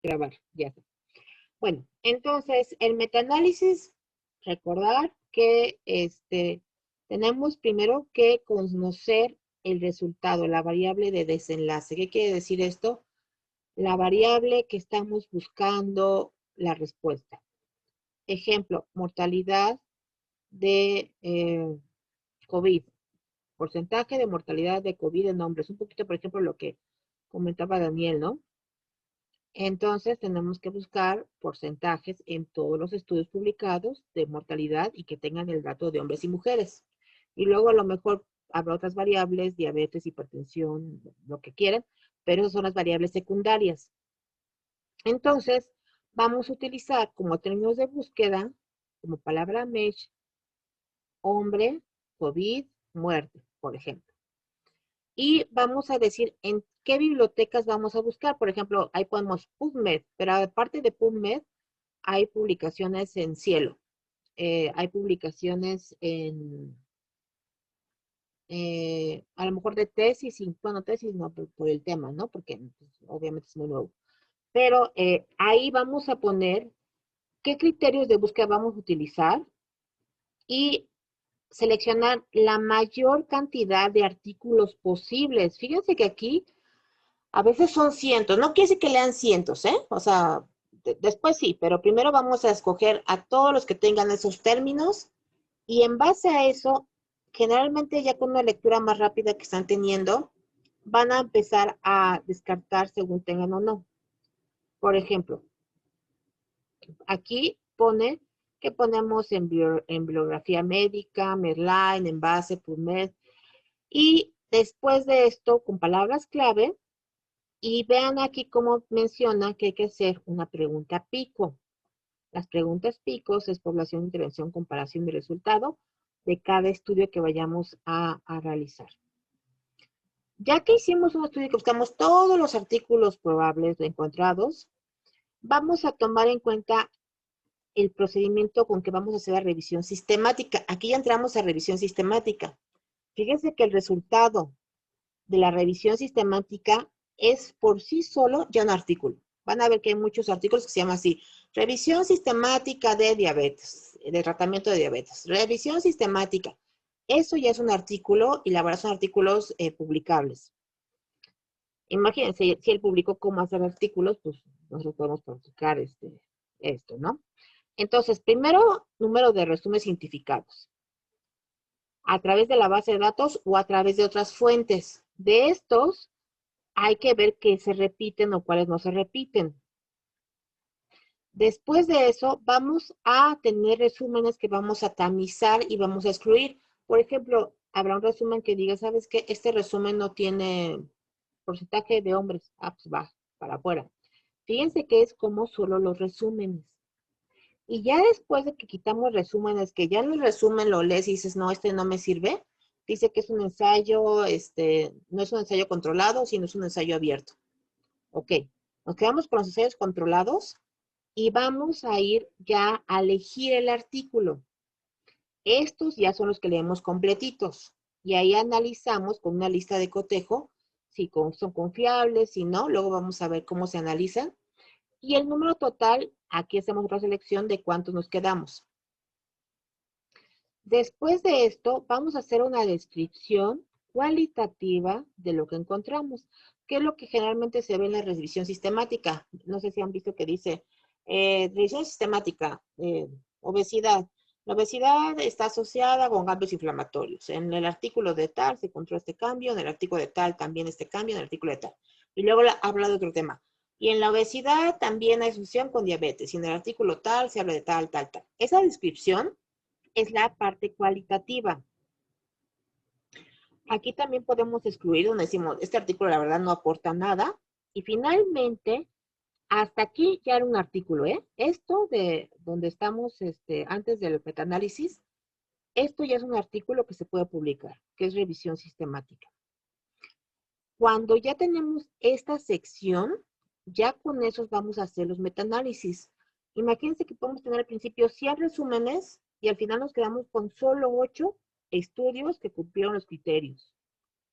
grabar, ya está. Bueno, entonces, el metaanálisis, recordar que tenemos primero que conocer el resultado, la variable de desenlace. ¿Qué quiere decir esto? La variable que estamos buscando la respuesta. Ejemplo, mortalidad de COVID. Porcentaje de mortalidad de COVID en hombres. Un poquito, por ejemplo, lo que comentaba Daniel, ¿no? Entonces tenemos que buscar porcentajes en todos los estudios publicados de mortalidad y que tengan el dato de hombres y mujeres. Y luego a lo mejor habrá otras variables, diabetes, hipertensión, lo que quieran, pero esas son las variables secundarias. Entonces, vamos a utilizar como términos de búsqueda, como palabra MESH, hombre, COVID, muerte, por ejemplo. Y vamos a decir en qué bibliotecas vamos a buscar. Por ejemplo, ahí ponemos PubMed, pero aparte de PubMed, hay publicaciones en Cielo. Hay publicaciones a lo mejor de tesis, y, bueno, tesis no por el tema, ¿no? Porque pues, obviamente es muy nuevo. Pero ahí vamos a poner qué criterios de búsqueda vamos a utilizar y seleccionar la mayor cantidad de artículos posibles. Fíjense que aquí a veces son cientos, no quiere decir que lean cientos, ¿eh? O sea, después sí, pero primero vamos a escoger a todos los que tengan esos términos y en base a eso, generalmente ya con una lectura más rápida que están teniendo, van a empezar a descartar según tengan o no. Por ejemplo, aquí pone que ponemos en bibliografía médica, Medline, Envase, PubMed, y después de esto, con palabras clave, y vean aquí cómo menciona que hay que hacer una pregunta pico. Las preguntas picos es población, intervención, comparación y resultado de cada estudio que vayamos a realizar. Ya que hicimos un estudio que buscamos todos los artículos probables encontrados, vamos a tomar en cuenta el procedimiento con que vamos a hacer la revisión sistemática. Aquí ya entramos a revisión sistemática. Fíjense que el resultado de la revisión sistemática es por sí solo ya un artículo. Van a ver que hay muchos artículos que se llaman así. Revisión sistemática de diabetes, de tratamiento de diabetes. Revisión sistemática. Eso ya es un artículo y la verdad son artículos publicables. Imagínense, si él publicó cómo hacer artículos, pues nosotros podemos publicar esto, ¿no? Entonces, primero, número de resúmenes identificados a través de la base de datos o a través de otras fuentes. De estos, hay que ver qué se repiten o cuáles no se repiten. Después de eso, vamos a tener resúmenes que vamos a tamizar y vamos a excluir. Por ejemplo, habrá un resumen que diga, ¿sabes qué? Este resumen no tiene porcentaje de hombres. Ah, pues va, para afuera. Fíjense que es como solo los resúmenes. Y ya después de que quitamos resúmenes, que ya en el resumen lo lees y dices, no, este no me sirve, dice que es un ensayo, no es un ensayo controlado, sino es un ensayo abierto. Ok, nos quedamos con los ensayos controlados y vamos a ir ya a elegir el artículo. Estos ya son los que leemos completitos. Y ahí analizamos con una lista de cotejo si son confiables, si no. Luego vamos a ver cómo se analizan. Y el número total, aquí hacemos otra selección de cuántos nos quedamos. Después de esto, vamos a hacer una descripción cualitativa de lo que encontramos, que es lo que generalmente se ve en la revisión sistemática. No sé si han visto que dice, revisión sistemática, obesidad. La obesidad está asociada con cambios inflamatorios. En el artículo de tal se encontró este cambio, en el artículo de tal también este cambio, en el artículo de tal. Y luego habla de otro tema. Y en la obesidad también hay asociación con diabetes. Y en el artículo tal se habla de tal, tal, tal. Esa descripción es la parte cualitativa. Aquí también podemos excluir donde decimos, este artículo la verdad no aporta nada. Y finalmente, hasta aquí ya era un artículo, ¿eh? Esto de donde estamos antes del metaanálisis, esto ya es un artículo que se puede publicar, que es revisión sistemática. Cuando ya tenemos esta sección, ya con esos vamos a hacer los metaanálisis. Imagínense que podemos tener al principio 100 resúmenes y al final nos quedamos con solo 8 estudios que cumplieron los criterios.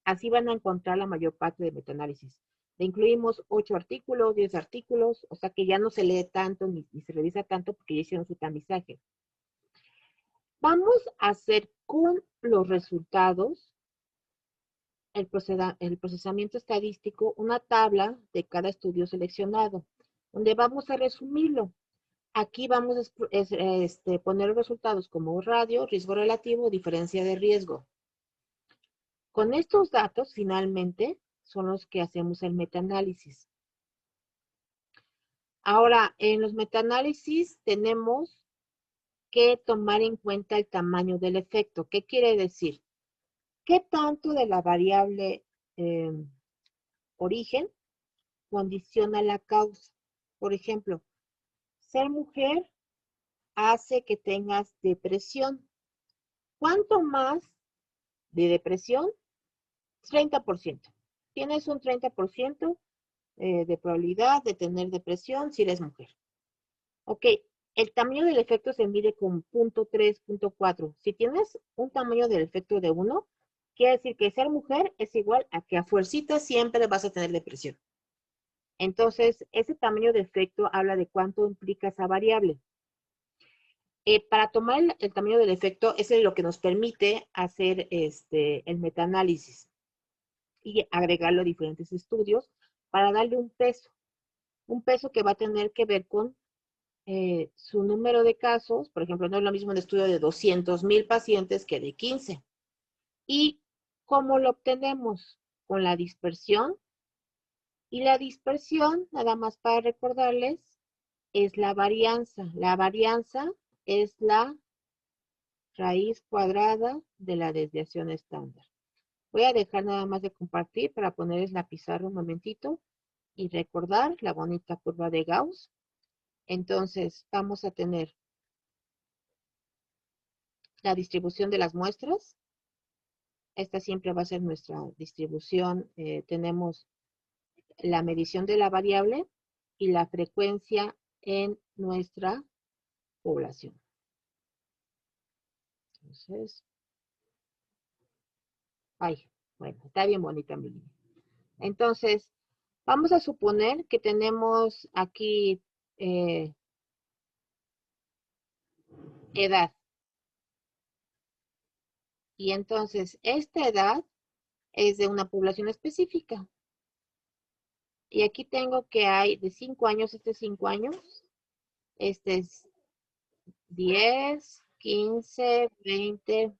Así van a encontrar la mayor parte de metaanálisis. Le incluimos 8 artículos, 10 artículos, o sea que ya no se lee tanto ni se revisa tanto porque ya hicieron su tamizaje. Vamos a hacer con los resultados, el procesamiento estadístico, una tabla de cada estudio seleccionado, donde vamos a resumirlo. Aquí vamos a poner resultados como radio, riesgo relativo, diferencia de riesgo. Con estos datos, finalmente, son los que hacemos el metaanálisis. Ahora, en los metaanálisis tenemos que tomar en cuenta el tamaño del efecto. ¿Qué quiere decir? ¿Qué tanto de la variable origen condiciona la causa? Por ejemplo, ser mujer hace que tengas depresión. ¿Cuánto más de depresión? 30%. Tienes un 30% de probabilidad de tener depresión si eres mujer. Ok, el tamaño del efecto se mide con 0.3, 0.4. Si tienes un tamaño del efecto de 1, quiere decir que ser mujer es igual a que a fuercita siempre vas a tener depresión. Entonces, ese tamaño de efecto habla de cuánto implica esa variable. Para tomar el tamaño del efecto, es lo que nos permite hacer el metaanálisis y agregarlo a diferentes estudios para darle un peso que va a tener que ver con su número de casos. Por ejemplo, no es lo mismo un estudio de 200,000 pacientes que de 15. ¿Y cómo lo obtenemos? Con la dispersión. Y la dispersión, nada más para recordarles, es la varianza. La varianza es la raíz cuadrada de la desviación estándar. Voy a dejar nada más de compartir para ponerles la pizarra un momentito y recordar la bonita curva de Gauss. Entonces, vamos a tener la distribución de las muestras. Esta siempre va a ser nuestra distribución. Tenemos la medición de la variable y la frecuencia en nuestra población. Entonces, bueno, está bien bonita mi línea. Entonces, vamos a suponer que tenemos aquí edad. Y entonces, esta edad es de una población específica. Y aquí tengo que hay de 5 años, este es 5 años. Este es 10, 15, 20,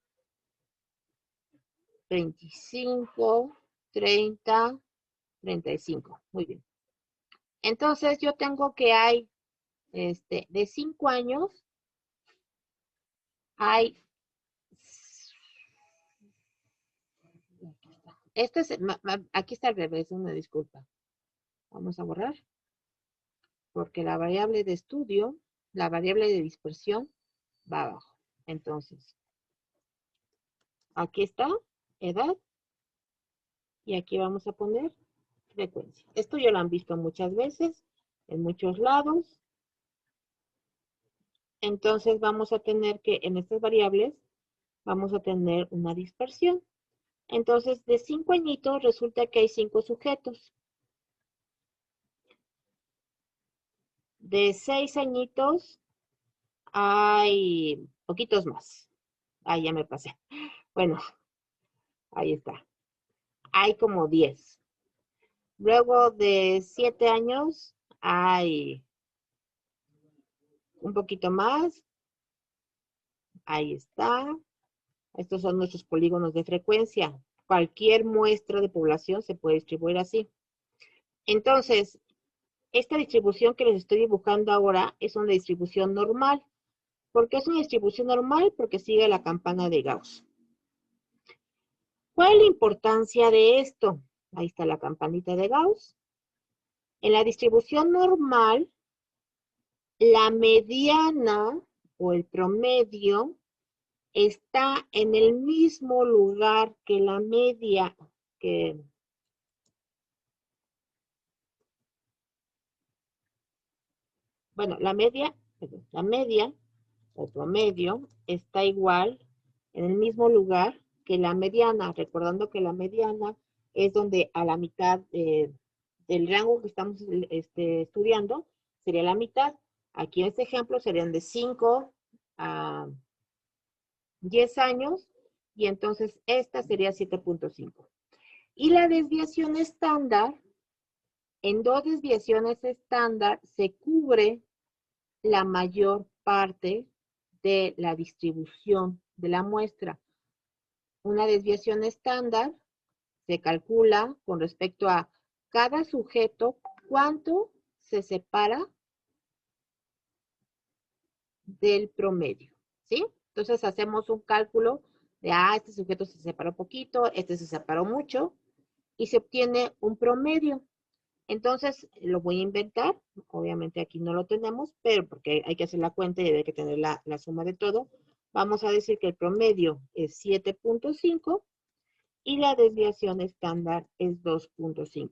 25, 30, 35. Muy bien. Entonces, yo tengo que hay, de 5 años, hay, aquí está al revés, una disculpa. Vamos a borrar, porque la variable de estudio, la variable de dispersión, va abajo. Entonces, aquí está, edad, y aquí vamos a poner frecuencia. Esto ya lo han visto muchas veces, en muchos lados. Entonces vamos a tener que, en estas variables, vamos a tener una dispersión. Entonces, de 5 añitos, resulta que hay 5 sujetos. De 6 añitos, hay poquitos más. Ahí ya me pasé. Bueno, ahí está. Hay como 10. Luego de 7 años, hay un poquito más. Ahí está. Estos son nuestros polígonos de frecuencia. Cualquier muestra de población se puede distribuir así. Entonces, esta distribución que les estoy dibujando ahora es una distribución normal. ¿Por qué es una distribución normal? Porque sigue la campana de Gauss. ¿Cuál es la importancia de esto? Ahí está la campanita de Gauss. En la distribución normal, la mediana o el promedio está en el mismo lugar que la media, la media o promedio está igual en el mismo lugar que la mediana, recordando que la mediana es donde a la mitad el rango que estamos estudiando sería la mitad. Aquí en este ejemplo serían de 5 a 10 años y entonces esta sería 7.5. Y la desviación estándar, en 2 desviaciones estándar se cubre la mayor parte de la distribución de la muestra. Una desviación estándar se calcula con respecto a cada sujeto cuánto se separa del promedio, ¿sí? Entonces hacemos un cálculo de, este sujeto se separó poquito, este se separó mucho, y se obtiene un promedio. Entonces, lo voy a inventar, obviamente aquí no lo tenemos, pero porque hay que hacer la cuenta y hay que tener la suma de todo. Vamos a decir que el promedio es 7.5 y la desviación estándar es 2.5.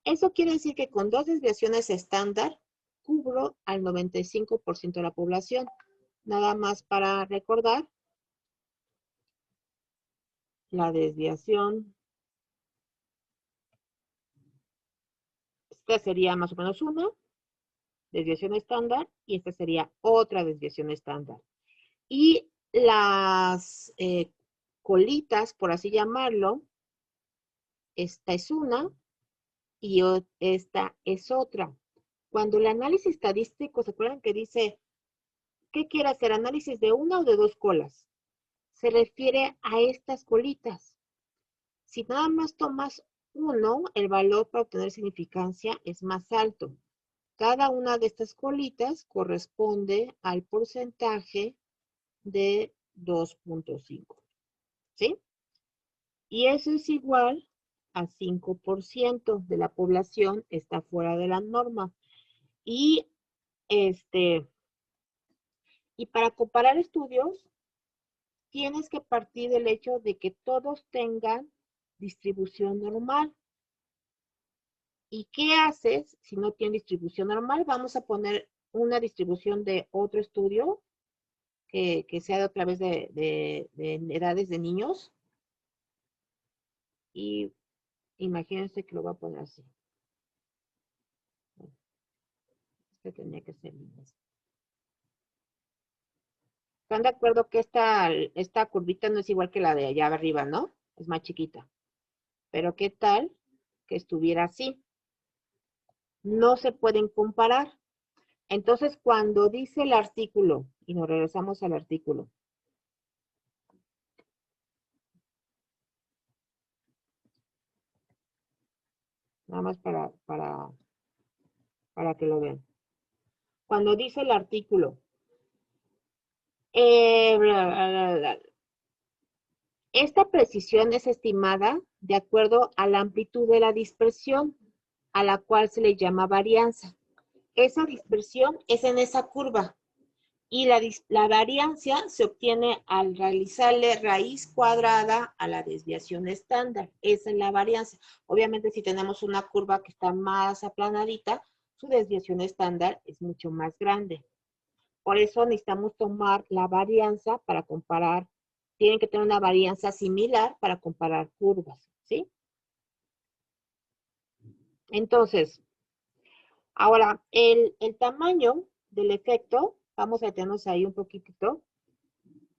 Eso quiere decir que con 2 desviaciones estándar cubro al 95% de la población. Nada más para recordar, la desviación, esta sería más o menos una desviación estándar y esta sería otra desviación estándar. Y las colitas, por así llamarlo, esta es una y esta es otra. Cuando el análisis estadístico, ¿se acuerdan que dice, qué quiere hacer? ¿Análisis de una o de dos colas? Se refiere a estas colitas. Si nada más tomas uno, el valor para obtener significancia es más alto. Cada una de estas colitas corresponde al porcentaje de 2.5, ¿sí? Y eso es igual a 5% de la población está fuera de la norma. Y, y para comparar estudios, tienes que partir del hecho de que todos tengan distribución normal. ¿Y qué haces si no tiene distribución normal? Vamos a poner una distribución de otro estudio que sea a través de edades de niños. Y imagínense que lo voy a poner así. Este tenía que ser niños. ¿Están de acuerdo que esta curvita no es igual que la de allá arriba, no? Es más chiquita. Pero ¿qué tal que estuviera así? No se pueden comparar. Entonces, cuando dice el artículo, y nos regresamos al artículo, nada más para que lo vean. Cuando dice el artículo, esta precisión es estimada de acuerdo a la amplitud de la dispersión, a la cual se le llama varianza. Esa dispersión es en esa curva y la variancia se obtiene al realizarle raíz cuadrada a la desviación estándar. Esa es la varianza. Obviamente, si tenemos una curva que está más aplanadita, su desviación estándar es mucho más grande. Por eso necesitamos tomar la varianza para comparar. Tienen que tener una varianza similar para comparar curvas, ¿sí? Entonces, ahora, el tamaño del efecto, vamos a detenernos ahí un poquitito,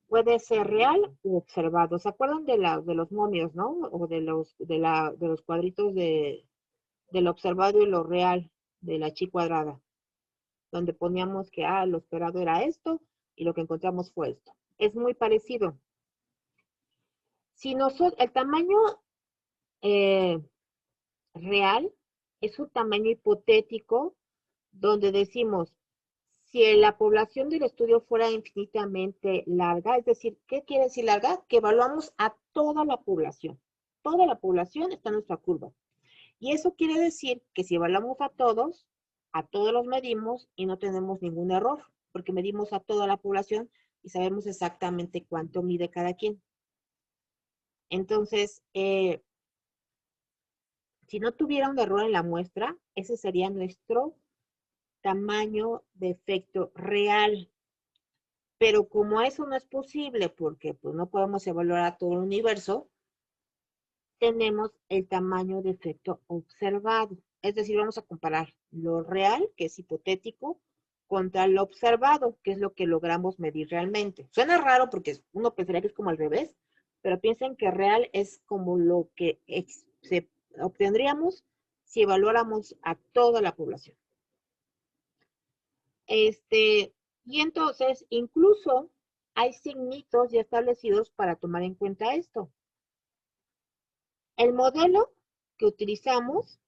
puede ser real u observado. ¿Se acuerdan de los momios, no? O de los cuadritos del observado y lo real de la chi cuadrada, donde poníamos que, lo esperado era esto y lo que encontramos fue esto. Es muy parecido. Si nosotros, el tamaño real es un tamaño hipotético donde decimos, si la población del estudio fuera infinitamente larga, es decir, ¿qué quiere decir larga? Que evaluamos a toda la población. Toda la población está en nuestra curva. Y eso quiere decir que si evaluamos a todos los medimos y no tenemos ningún error, porque medimos a toda la población y sabemos exactamente cuánto mide cada quien. Entonces, si no tuviera un error en la muestra, ese sería nuestro tamaño de efecto real. Pero como eso no es posible, porque pues, no podemos evaluar a todo el universo, tenemos el tamaño de efecto observado. Es decir, vamos a comparar lo real, que es hipotético, contra lo observado, que es lo que logramos medir realmente. Suena raro porque uno pensaría que es como al revés, pero piensen que real es como lo que obtendríamos si evaluáramos a toda la población. Y entonces, incluso hay signitos ya establecidos para tomar en cuenta esto. El modelo que utilizamos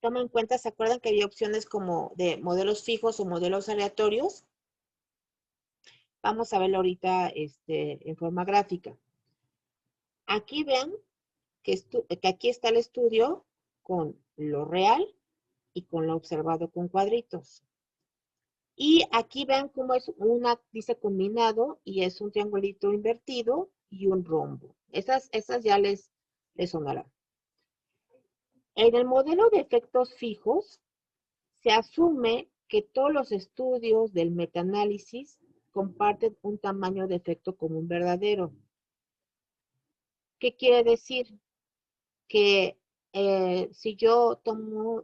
toma en cuenta, ¿se acuerdan que había opciones como de modelos fijos o modelos aleatorios? Vamos a verlo ahorita en forma gráfica. Aquí ven que aquí está el estudio con lo real y con lo observado con cuadritos. Y aquí ven cómo es dice combinado y es un triangulito invertido y un rombo. Esas ya les sonarán. En el modelo de efectos fijos, se asume que todos los estudios del metaanálisis comparten un tamaño de efecto común verdadero. ¿Qué quiere decir? Que si yo tomo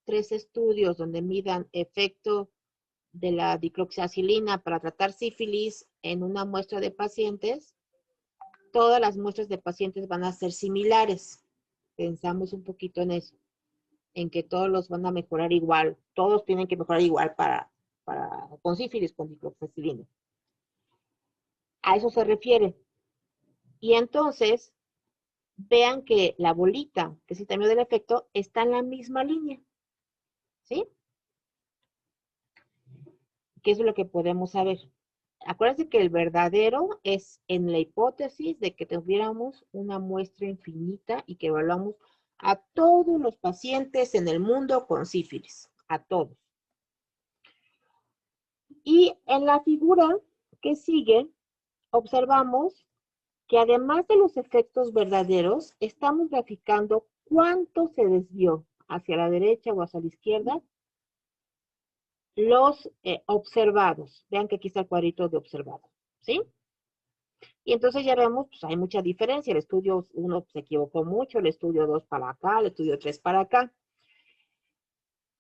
3 estudios donde midan efecto de la dicloxacilina para tratar sífilis en una muestra de pacientes, todas las muestras de pacientes van a ser similares. Pensamos un poquito en eso, en que todos los van a mejorar igual, todos tienen que mejorar igual con sífilis, con dicloxacilina. A eso se refiere. Y entonces, vean que la bolita, que es el tamaño del efecto, está en la misma línea. ¿Sí? ¿Qué es lo que podemos saber? Acuérdense que el verdadero es en la hipótesis de que tuviéramos una muestra infinita y que evaluamos a todos los pacientes en el mundo con sífilis, a todos. Y en la figura que sigue, observamos que además de los efectos verdaderos, estamos graficando cuánto se desvió hacia la derecha o hacia la izquierda los observados. Vean que aquí está el cuadrito de observados, ¿sí? Y entonces ya vemos, pues hay mucha diferencia. El estudio 1 se equivocó mucho, el estudio 2 para acá, el estudio 3 para acá.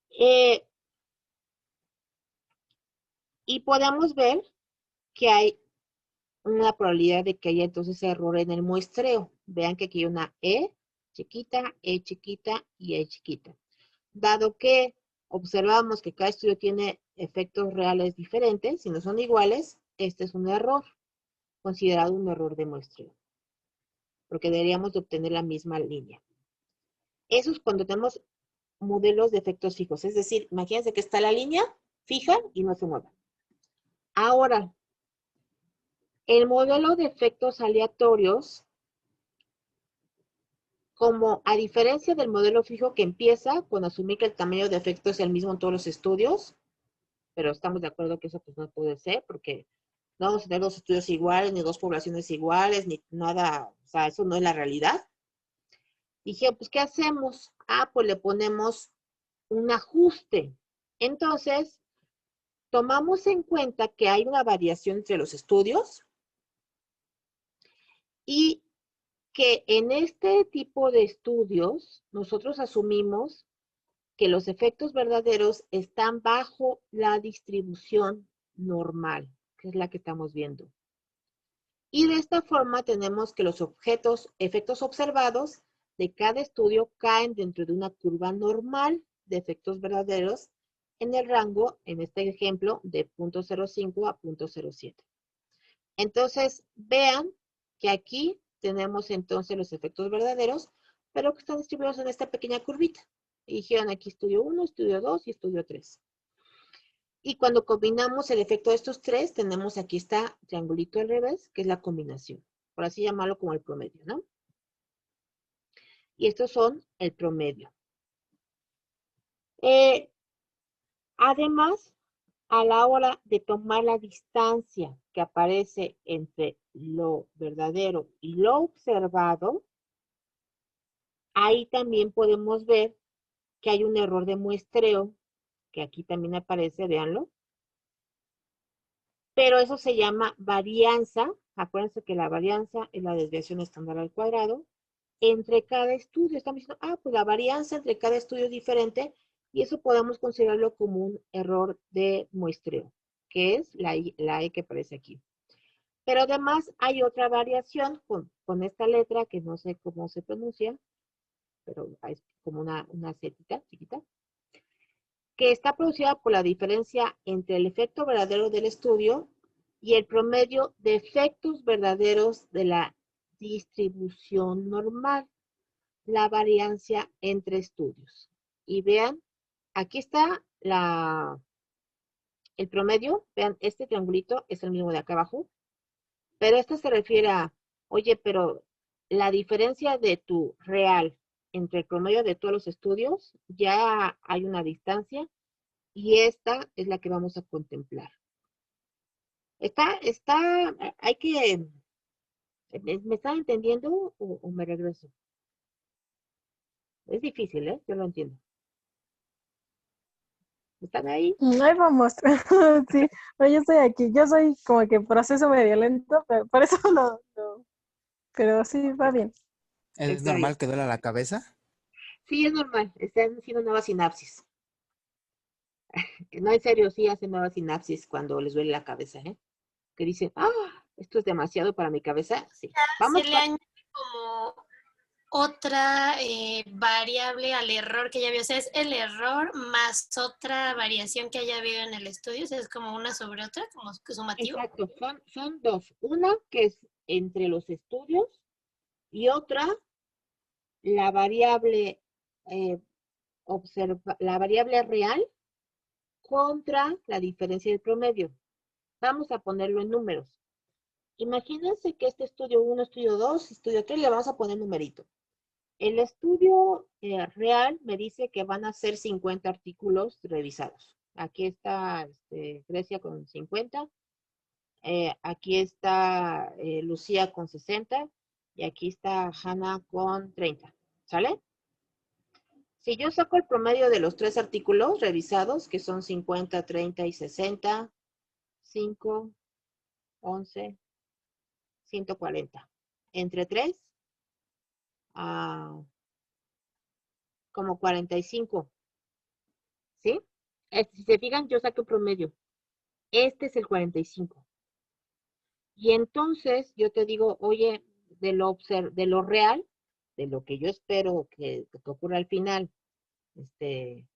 Y podemos ver que hay una probabilidad de que haya entonces error en el muestreo. Vean que aquí hay una E chiquita y E chiquita. Dado que observamos que cada estudio tiene efectos reales diferentes, si no son iguales, este es un error, considerado un error de muestreo, porque deberíamos de obtener la misma línea. Eso es cuando tenemos modelos de efectos fijos, es decir, imagínense que está la línea fija y no se mueve. Ahora, el modelo de efectos aleatorios, como a diferencia del modelo fijo que empieza con asumir que el tamaño de efecto es el mismo en todos los estudios, pero estamos de acuerdo que eso pues no puede ser, porque no vamos a tener 2 estudios iguales, ni 2 poblaciones iguales, ni nada, o sea, eso no es la realidad. Dije, pues, ¿qué hacemos? Pues le ponemos un ajuste. Entonces, tomamos en cuenta que hay una variación entre los estudios y que en este tipo de estudios nosotros asumimos que los efectos verdaderos están bajo la distribución normal, que es la que estamos viendo. Y de esta forma tenemos que los efectos observados de cada estudio caen dentro de una curva normal de efectos verdaderos en el rango, en este ejemplo, de 0.05 a 0.07. Entonces, vean que aquí tenemos entonces los efectos verdaderos, pero que están distribuidos en esta pequeña curvita. Y dijeron aquí estudio 1, estudio 2 y estudio 3. Y cuando combinamos el efecto de estos 3, tenemos aquí está triangulito al revés, que es la combinación. Por así llamarlo como el promedio, ¿no? Y estos son el promedio. Además, a la hora de tomar la distancia que aparece entre lo verdadero y lo observado, ahí también podemos ver que hay un error de muestreo, que aquí también aparece, véanlo. Pero eso se llama varianza. Acuérdense que la varianza es la desviación estándar al cuadrado. entre cada estudio. Estamos diciendo, pues la varianza entre cada estudio es diferente y eso podemos considerarlo como un error de muestreo, que es la E que aparece aquí. Pero además hay otra variación con esta letra que no sé cómo se pronuncia, pero es como una zetita chiquita, que está producida por la diferencia entre el efecto verdadero del estudio y el promedio de efectos verdaderos de la distribución normal, la variancia entre estudios. Y vean, aquí está el promedio, vean, este triangulito es el mismo de acá abajo, pero esto se refiere a, oye, pero la diferencia de tu real entre el promedio de todos los estudios, ya hay una distancia y esta es la que vamos a contemplar. Hay que, ¿me están entendiendo o me regreso? Es difícil, ¿eh? Yo lo entiendo. ¿Están ahí? Ahí vamos. Sí, no, yo estoy aquí. Yo soy como que proceso medio lento, pero por eso no. Pero sí, va bien. ¿Es Está bien. normal que duela la cabeza? Sí, es normal. Están haciendo nuevas sinapsis. No, en serio, sí hacen nuevas sinapsis cuando les duele la cabeza, ¿eh? Que dicen, esto es demasiado para mi cabeza. Sí. Se Vamos le añade como otra variable al error que ya vio. O sea, es el error más otra variación que haya habido en el estudio. O sea, es como una sobre otra, como sumativo. exacto, son dos. Una que es entre los estudios y otra, la variable, eh, la variable real contra la diferencia del promedio. Vamos a ponerlo en números. Imagínense que este estudio 1, estudio 2, estudio 3, le vamos a poner numerito. El estudio real me dice que van a ser 50 artículos revisados. Aquí está Grecia con 50, aquí está Lucía con 60 y aquí está Hannah con 30. ¿Sale? Si yo saco el promedio de los tres artículos revisados, que son 50, 30 y 60, 5, 11, 140. Entre 3, como 45. ¿Sí? Si se fijan, yo saco el promedio. Este es el 45. Y entonces yo te digo, oye, de lo real, de lo que yo espero que ocurra al final,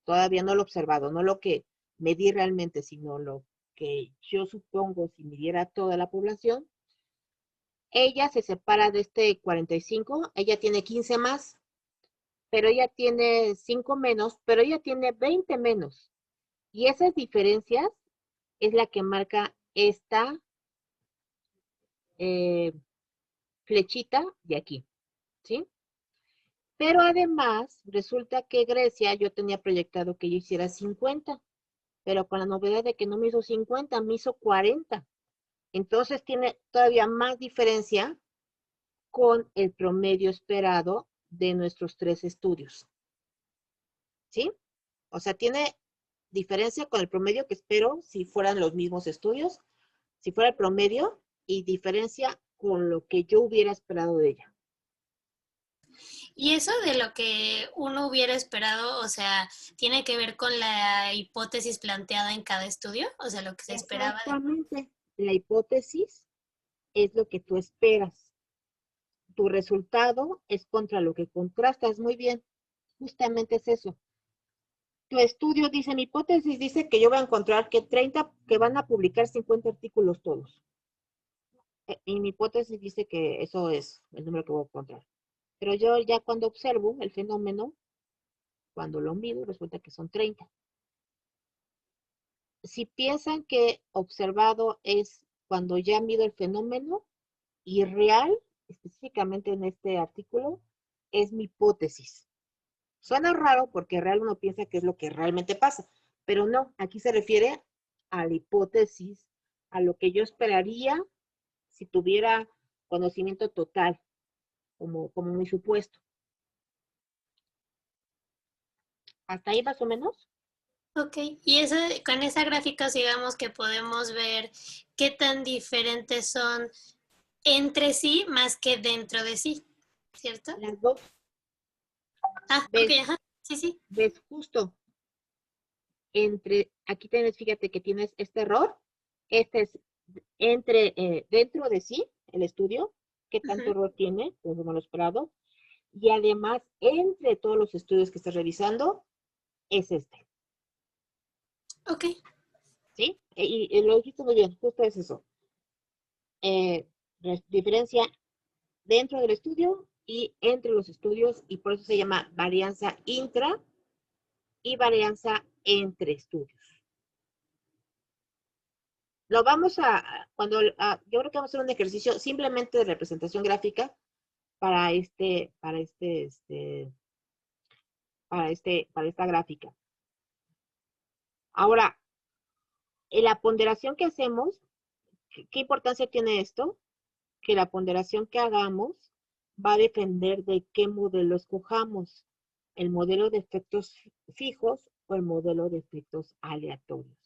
todavía no lo he observado, no lo que medí realmente, sino lo que yo supongo si midiera toda la población, ella se separa de este 45, ella tiene 15 más, pero ella tiene 5 menos, pero ella tiene 20 menos. Y esas diferencias es la que marca esta eh, flechita de aquí, ¿sí? Pero además, resulta que Grecia yo tenía proyectado que ella hiciera 50, pero con la novedad de que no me hizo 50, me hizo 40. Entonces tiene todavía más diferencia con el promedio esperado de nuestros tres estudios, ¿sí? O sea, tiene diferencia con el promedio que espero si fueran los mismos estudios, si fuera el promedio, y diferencia con lo que yo hubiera esperado de ella. Y eso de lo que uno hubiera esperado, o sea, tiene que ver con la hipótesis planteada en cada estudio, o sea, lo que se esperaba. Exactamente. La hipótesis es lo que tú esperas. Tu resultado es contra lo que contrastas. Muy bien. Justamente es eso. Tu estudio dice, mi hipótesis dice que yo voy a encontrar que van a publicar 50 artículos todos. Y mi hipótesis dice que eso es el número que voy a encontrar. Pero yo ya cuando observo el fenómeno, cuando lo mido, resulta que son 30. Si piensan que observado es cuando ya mido el fenómeno y real, específicamente en este artículo, es mi hipótesis. Suena raro porque real uno piensa que es lo que realmente pasa, pero no, aquí se refiere a la hipótesis, a lo que yo esperaría si tuviera conocimiento total, como mi supuesto. ¿Hasta ahí más o menos? Ok, y eso, con esa gráfica digamos que podemos ver qué tan diferentes son entre sí más que dentro de sí. ¿cierto? Las dos. Ah, ¿Ves? ok, ajá. Sí, sí. ¿Ves? Justo aquí tienes, fíjate que tienes este error. Este es dentro de sí, el estudio, qué tanto Ujú. error tiene, como lo esperado. Y además, entre todos los estudios que estás revisando, es este. Ok. ¿Sí? Y lo dijiste muy bien, justo es eso. Diferencia dentro del estudio y entre los estudios, y por eso se llama varianza intra y varianza entre estudios. Lo vamos yo creo que vamos a hacer un ejercicio simplemente de representación gráfica para esta gráfica. Ahora, en la ponderación que hacemos, ¿qué importancia tiene esto? Que la ponderación que hagamos va a depender de qué modelo escojamos, el modelo de efectos fijos o el modelo de efectos aleatorios.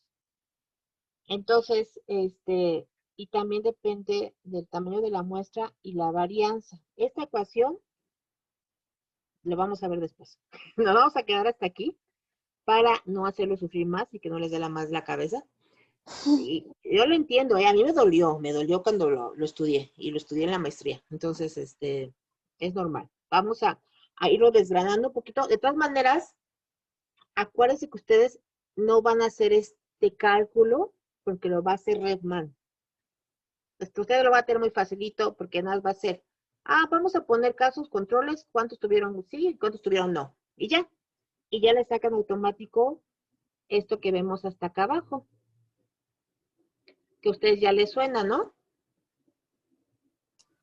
Entonces, y también depende del tamaño de la muestra y la varianza. Esta ecuación lo vamos a ver después. Nos vamos a quedar hasta aquí para no hacerlo sufrir más y que no les dé más la cabeza. Y yo lo entiendo, a mí me dolió cuando lo estudié y lo estudié en la maestría. Entonces, es normal. Vamos a irlo desgranando un poquito. De todas maneras, acuérdense que ustedes no van a hacer este cálculo porque lo va a hacer Redman. Ustedes lo va a tener muy facilito porque nada va a ser, vamos a poner casos, controles, cuántos tuvieron sí y cuántos tuvieron no. Y ya. Y ya le sacan automático esto que vemos hasta acá abajo. Que a ustedes ya les suena, ¿no?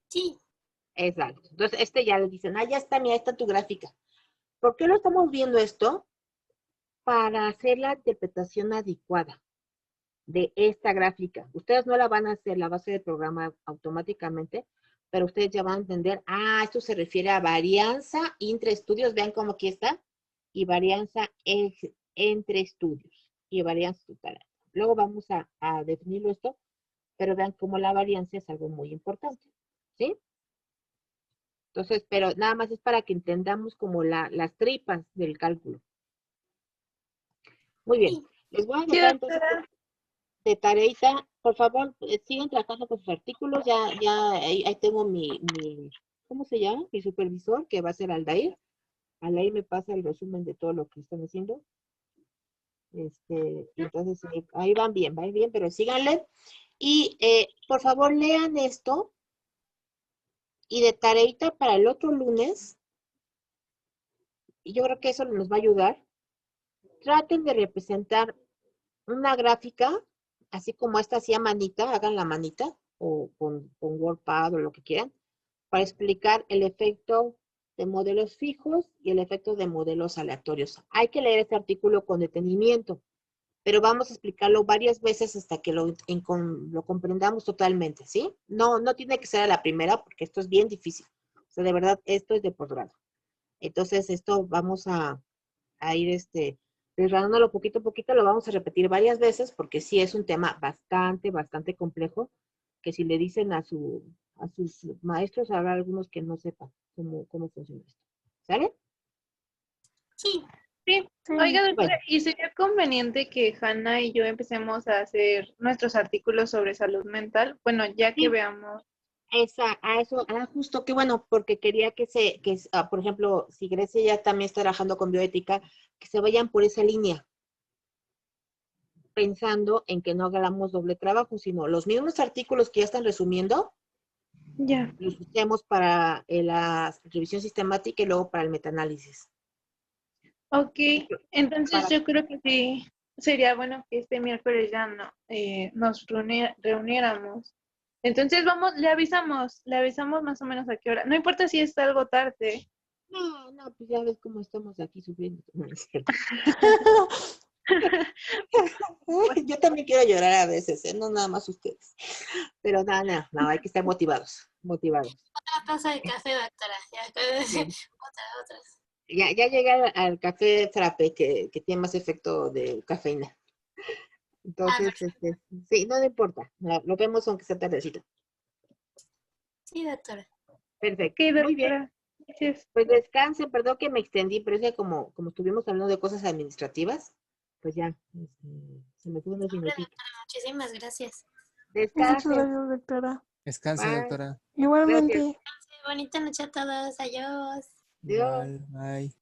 Sí. Exacto. Entonces, ya les dicen, ya está, mira, está tu gráfica. ¿Por qué lo estamos viendo esto? Para hacer la interpretación adecuada de esta gráfica. Ustedes no la van a hacer, la va a hacer el programa automáticamente, pero ustedes ya van a entender, esto se refiere a varianza entre estudios, vean cómo aquí está, y varianza entre estudios, y varianza total. Luego vamos a definirlo esto, pero vean cómo la varianza es algo muy importante, ¿sí? Entonces, pero nada más es para que entendamos como las tripas del cálculo. Muy bien. Sí. Les voy a Sí, dejar entonces doctora. de tareita. Por favor, sigan trabajando con sus artículos. Ya ahí tengo ¿cómo se llama? Mi supervisor, que va a ser Aldair. Aldair me pasa el resumen de todo lo que están haciendo. Entonces, ahí van bien, pero síganle. Y por favor, lean esto. Y de tareita para el otro lunes, y yo creo que eso nos va a ayudar. Traten de representar una gráfica, así como esta hacía manita, hagan la manita, o con WordPad o lo que quieran, para explicar el efecto de modelos fijos y el efecto de modelos aleatorios. Hay que leer este artículo con detenimiento, pero vamos a explicarlo varias veces hasta que lo comprendamos totalmente, ¿sí? No tiene que ser a la primera, porque esto es bien difícil. O sea, de verdad, esto es de posgrado. Entonces, esto vamos a ir desgranándolo poquito a poquito, lo vamos a repetir varias veces porque sí es un tema bastante complejo, que si le dicen a sus maestros, habrá algunos que no sepan cómo funciona esto. ¿Sale? Sí. Sí, Sí. oiga, doctora, Bueno, ¿y sería conveniente que Hanna y yo empecemos a hacer nuestros artículos sobre salud mental? Bueno, ya que sí, veamos. justo, qué bueno, porque quería por ejemplo, si Grecia ya también está trabajando con bioética, que se vayan por esa línea, pensando en que no hagamos doble trabajo, sino los mismos artículos que ya están resumiendo, Ya. los usemos para la revisión sistemática y luego para el metaanálisis. Ok, entonces Para, yo creo que sí sería bueno que este miércoles ya nos reuniéramos. Entonces le avisamos más o menos a qué hora. No importa si es algo tarde. no, pues ya ves cómo estamos aquí sufriendo. No, es cierto. Yo también quiero llorar a veces, no nada más ustedes. Pero no, hay que estar motivados. Otra taza de café, doctora. Ya, Bien. otra. Ya llegué al café frappé que tiene más efecto de cafeína. Entonces, Perfecto. sí, no importa. Lo vemos aunque sea tardecito. Sí, doctora. Perfecto. Ok, Muy bien. doctora. Gracias. Pues descansen, perdón que me extendí, pero es que como estuvimos hablando de cosas administrativas, pues ya, se me fue unos Hombre, minutitos. doctora, muchísimas gracias. Muchas Descansen, gracias, doctora. Descanse, bye, doctora. Igualmente. Bonita noche a todos. Adiós. adiós. Igual, bye.